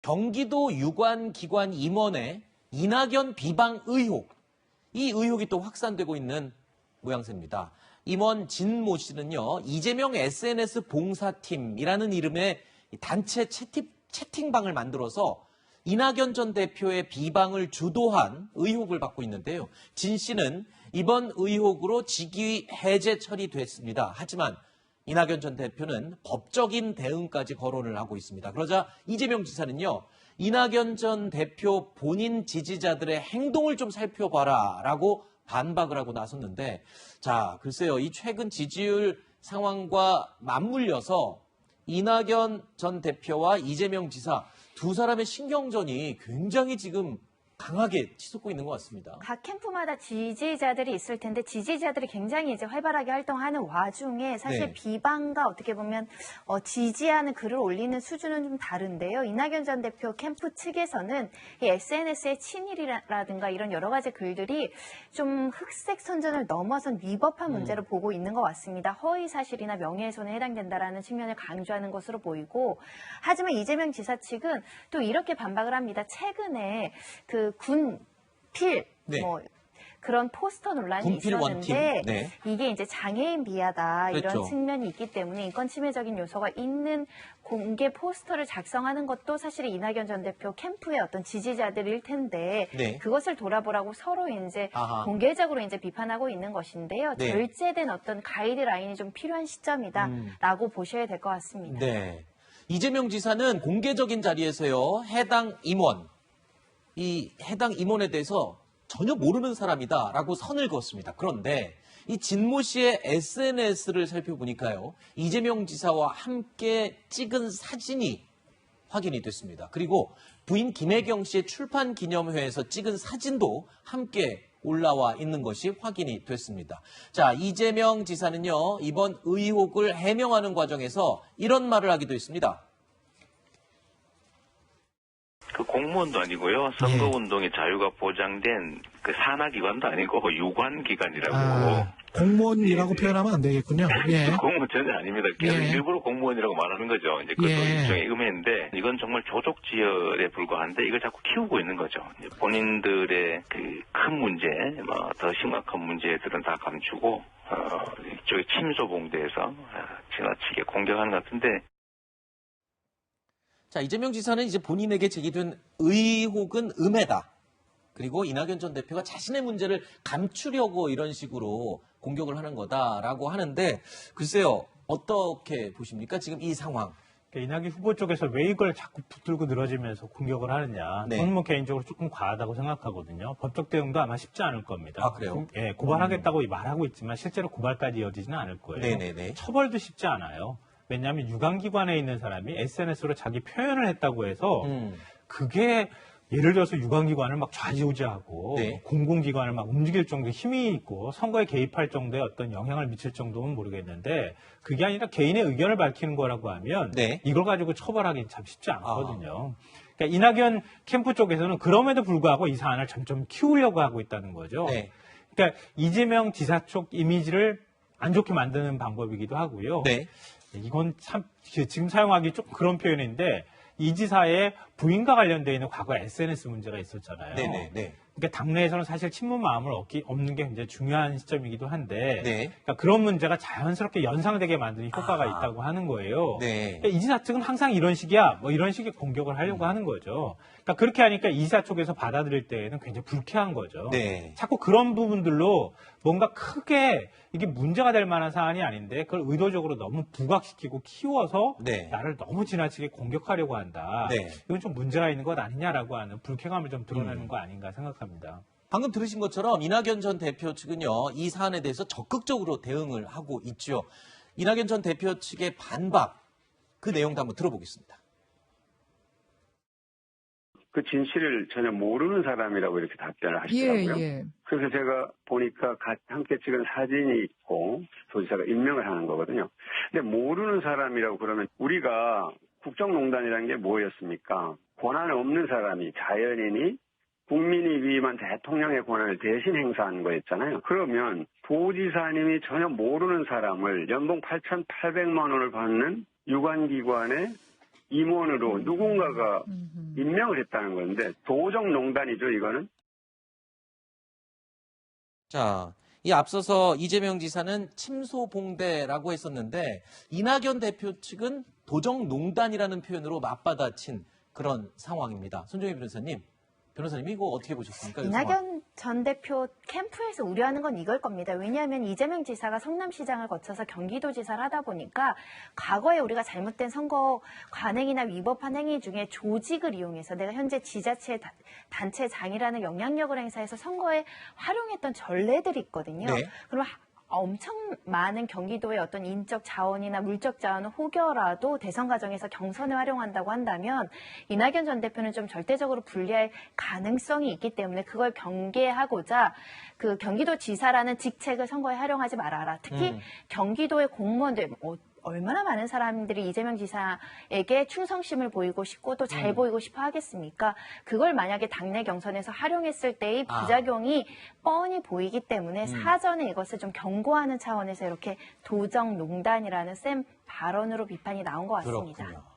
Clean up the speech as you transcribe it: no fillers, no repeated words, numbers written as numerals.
경기도 유관기관 임원의 이낙연 비방 의혹. 이 의혹이 또 확산되고 있는 모양새입니다. 임원 진모 씨는요, 이재명 SNS 봉사팀이라는 이름의 단체 채팅방을 만들어서 이낙연 전 대표의 비방을 주도한 의혹을 받고 있는데요. 진 씨는 이번 의혹으로 직위 해제 처리됐습니다. 하지만 이낙연 전 대표는 법적인 대응까지 거론을 하고 있습니다. 그러자 이재명 지사는요, 이낙연 전 대표 본인 지지자들의 행동을 좀 살펴봐라 라고 반박을 하고 나섰는데, 자, 글쎄요, 이 최근 지지율 상황과 맞물려서 이낙연 전 대표와 이재명 지사 두 사람의 신경전이 굉장히 지금 강하게 치솟고 있는 것 같습니다. 각 캠프마다 지지자들이 있을 텐데 지지자들이 굉장히 이제 활발하게 활동하는 와중에 사실 네. 비방과 어떻게 보면 지지하는 글을 올리는 수준은 좀 다른데요. 이낙연 전 대표 캠프 측에서는 이 SNS의 친일이라든가 이런 여러 가지 글들이 좀 흑색 선전을 넘어선 위법한 문제로 보고 있는 것 같습니다. 허위 사실이나 명예훼손에 해당된다라는 측면을 강조하는 것으로 보이고, 하지만 이재명 지사 측은 또 이렇게 반박을 합니다. 최근에 그 군필 네. 그런 포스터 논란이 군필 있었는데 네. 이게 이제 장애인 비하다 그렇죠. 이런 측면이 있기 때문에 인권 침해적인 요소가 있는 공개 포스터를 작성하는 것도 사실 이낙연 전 대표 캠프의 어떤 지지자들일 텐데 네. 그것을 돌아보라고 서로 이제 공개적으로 이제 비판하고 있는 것인데요. 네. 절제된 어떤 가이드라인이 좀 필요한 시점이다라고 보셔야 될 것 같습니다. 네. 이재명 지사는 공개적인 자리에서요, 이 해당 임원에 대해서 전혀 모르는 사람이다라고 선을 그었습니다. 그런데 이 진모 씨의 SNS를 살펴보니까요, 이재명 지사와 함께 찍은 사진이 확인이 됐습니다. 그리고 부인 김혜경 씨의 출판 기념회에서 찍은 사진도 함께 올라와 있는 것이 확인이 됐습니다. 자, 이재명 지사는요, 이번 의혹을 해명하는 과정에서 이런 말을 하기도 했습니다. 그 공무원도 아니고요. 선거운동의 자유가 보장된 그 산하기관도 아니고 유관기관이라고. 공무원이라고 표현하면 안 되겠군요. 예. 공무원 전혀 아닙니다. 계속 일부러 공무원이라고 말하는 거죠. 이제 그것도 일종의 음해인데, 이건 정말 조족지혈에 불과한데 이걸 자꾸 키우고 있는 거죠. 본인들의 그 큰 문제, 더 심각한 문제들은 다 감추고 이쪽에 침소봉대에서 지나치게 공격하는 것 같은데. 자, 이재명 지사는 이제 본인에게 제기된 의혹은 음해다. 그리고 이낙연 전 대표가 자신의 문제를 감추려고 이런 식으로 공격을 하는 거다라고 하는데, 글쎄요, 어떻게 보십니까? 지금 이 상황. 이낙연 후보 쪽에서 왜 이걸 자꾸 붙들고 늘어지면서 공격을 하느냐. 네. 저는 개인적으로 조금 과하다고 생각하거든요. 법적 대응도 아마 쉽지 않을 겁니다. 아, 그래요? 고발하겠다고 말하고 있지만 실제로 고발까지 이어지지는 않을 거예요. 네네네. 처벌도 쉽지 않아요. 왜냐하면 유관기관에 있는 사람이 SNS로 자기 표현을 했다고 해서 그게 예를 들어서 유관기관을 막 좌지우지하고 공공기관을 막 움직일 정도의 힘이 있고 선거에 개입할 정도의 어떤 영향을 미칠 정도는 모르겠는데, 그게 아니라 개인의 의견을 밝히는 거라고 하면 이걸 가지고 처벌하기는 참 쉽지 않거든요. 그러니까 이낙연 캠프 쪽에서는 그럼에도 불구하고 이 사안을 점점 키우려고 하고 있다는 거죠. 그러니까 이재명 지사 쪽 이미지를 안 좋게 만드는 방법이기도 하고요. 이건 참 지금 사용하기 조금 그런 표현인데, 이 지사의 부인과 관련되어 있는 과거 SNS 문제가 있었잖아요. 그러니까 당내에서는 사실 친문 마음을 얻는 게 굉장히 중요한 시점이기도 한데, 그러니까 그런 문제가 자연스럽게 연상되게 만드는 효과가 있다고 하는 거예요. 그러니까 이 지사 측은 항상 이런 식이야, 이런 식의 공격을 하려고 하는 거죠. 그러니까 그렇게 하니까 이 지사 쪽에서 받아들일 때에는 굉장히 불쾌한 거죠. 자꾸 그런 부분들로 뭔가 크게 이게 문제가 될 만한 사안이 아닌데 그걸 의도적으로 너무 부각시키고 키워서 나를 너무 지나치게 공격하려고 한다. 이건 좀 문제가 있는 것 아니냐라고 하는 불쾌감을 좀 드러내는 거 아닌가 생각합니다. 방금 들으신 것처럼 이낙연 전 대표 측은요, 이 사안에 대해서 적극적으로 대응을 하고 있죠. 이낙연 전 대표 측의 반박, 그 내용도 한번 들어보겠습니다. 그 진실을 전혀 모르는 사람이라고 이렇게 답변을 하시더라고요. 그래서 제가 보니까 함께 찍은 사진이 있고 도지사가 임명을 하는 거거든요. 근데 모르는 사람이라고 그러면 우리가 국정농단이라는 게 뭐였습니까? 권한 없는 사람이, 자연인이 국민이 위임한 대통령의 권한을 대신 행사한 거였잖아요. 그러면 도지사님이 전혀 모르는 사람을 연봉 8,800만 원을 받는 유관기관의 임원으로 누군가가 임명을 했다는 건데 도정농단이죠, 이거는. 자, 이 앞서서 이재명 지사는 침소봉대라고 했었는데 이낙연 대표 측은 도정농단이라는 표현으로 맞받아친 그런 상황입니다. 손정희 변호사님 이거 어떻게 보셨습니까? 이낙연 전 대표 캠프에서 우려하는 건 이걸 겁니다. 왜냐하면 이재명 지사가 성남시장을 거쳐서 경기도지사를 하다 보니까 과거에 우리가 잘못된 선거 관행이나 위법한 행위 중에 조직을 이용해서 내가 현재 지자체 단체장이라는 영향력을 행사해서 선거에 활용했던 전례들이 있거든요. 네. 그럼 엄청 많은 경기도의 어떤 인적 자원이나 물적 자원을 혹여라도 대선 과정에서 경선에 활용한다고 한다면 이낙연 전 대표는 좀 절대적으로 불리할 가능성이 있기 때문에 그걸 경계하고자 그 경기도지사라는 직책을 선거에 활용하지 말아라. 특히 경기도의 공무원들 얼마나 많은 사람들이 이재명 지사에게 충성심을 보이고 싶고 또 잘 보이고 싶어 하겠습니까? 그걸 만약에 당내 경선에서 활용했을 때의 부작용이 뻔히 보이기 때문에 사전에 이것을 좀 경고하는 차원에서 이렇게 도정농단이라는 센 발언으로 비판이 나온 것 같습니다. 그렇군요.